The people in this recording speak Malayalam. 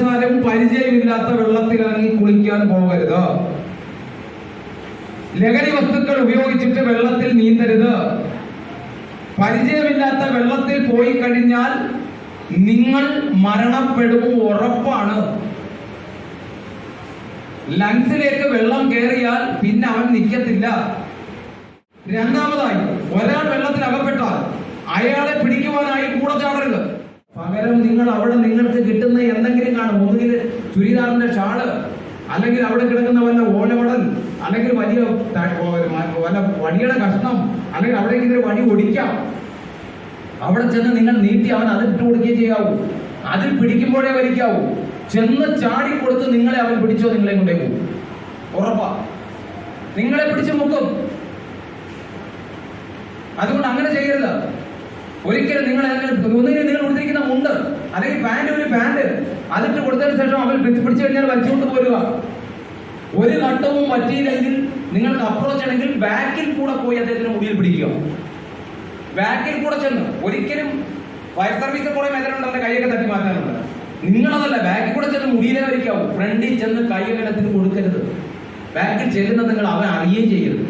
കാരണവശാലും പരിചയമില്ലാത്ത വെള്ളത്തിൽ ഇറങ്ങി കുളിക്കാൻ പോകരുത്. ലഹരി വസ്തുക്കൾ ഉപയോഗിച്ചിട്ട് വെള്ളത്തിൽ നീന്തരുത്. പരിചയമില്ലാത്ത വെള്ളത്തിൽ പോയി കഴിഞ്ഞാൽ നിങ്ങൾ മരണപ്പെടും, ഉറപ്പാണ്. ലങ്സിലേക്ക് വെള്ളം കയറിയാൽ പിന്നെ അവൻ നിൽക്കത്തില്ല. രണ്ടാമതായി, ഒരാൾ വെള്ളത്തിൽ അകപ്പെട്ടാൽ അയാളെ പിടിക്കുവാനായി കൂടെ ചാടരുത്. പകരം നിങ്ങൾ അവിടെ നിങ്ങൾക്ക് കിട്ടുന്ന എന്തെങ്കിലും കാണും. ഒന്നുകിൽ ചുരിദാറിന്റെ ഷാള്, അല്ലെങ്കിൽ അവിടെ കിടക്കുന്ന വല്ല ഓലവടൽ, അല്ലെങ്കിൽ വലിയ വല്ല വടിയുടെ കഷ്ണം, അല്ലെങ്കിൽ അവിടേക്ക് ഇതൊരു വടി ഒടിക്കാം. അവിടെ ചെന്ന് നിങ്ങൾ നീട്ടി അവൻ അതിൽ ഇട്ട് കൊടുക്കുകയും ചെയ്യാവൂ. അതിൽ പിടിക്കുമ്പോഴേ വലിക്കാവൂ. ചെന്ന് ചാടിക്കൊടുത്ത് നിങ്ങളെ അവൻ പിടിച്ചോ നിങ്ങളെ കൊണ്ടേ പോകും, ഉറപ്പാ. നിങ്ങളെ പിടിച്ചു മുക്കും. അതുകൊണ്ട് അങ്ങനെ ചെയ്യരുത് ഒരിക്കലും. നിങ്ങൾ ഒന്നുകിൽ നിങ്ങൾ കൊടുത്തിരിക്കുന്ന മുണ്ട് അല്ലെങ്കിൽ പാന്റ്, ഒരു പാന്റ് അതിട്ട് കൊടുത്തതിന് ശേഷം അവൻ പിടിച്ചു കഴിഞ്ഞാൽ വലിച്ചുകൊണ്ട് പോരുക. ഒരു ഘട്ടവും പറ്റിയില്ലെങ്കിൽ നിങ്ങൾക്ക് അപ്രോച്ച് ആണെങ്കിൽ ബാക്കിൽ കൂടെ പോയി അദ്ദേഹത്തിന് മുടിയിൽ പിടിക്കുക. ബാക്കിൽ കൂടെ ചെന്ന്, ഒരിക്കലും ഫയർ സർവീസ് കുറെ മേഖലയുണ്ട് അവന്റെ കൈയൊക്കെ തട്ടി മാറ്റാനുണ്ട്. നിങ്ങളതല്ല, ബാക്കിൽ കൂടെ ചെന്ന് മുടിയിലെ വരിക്കാവൂ. ഫ്രണ്ടിൽ ചെന്ന് കൈകടത്തിന് കൊടുക്കരുത്. ബാക്കിൽ ചെല്ലുന്നത് നിങ്ങൾ അവൻ അറിയുകയും ചെയ്യരുത്.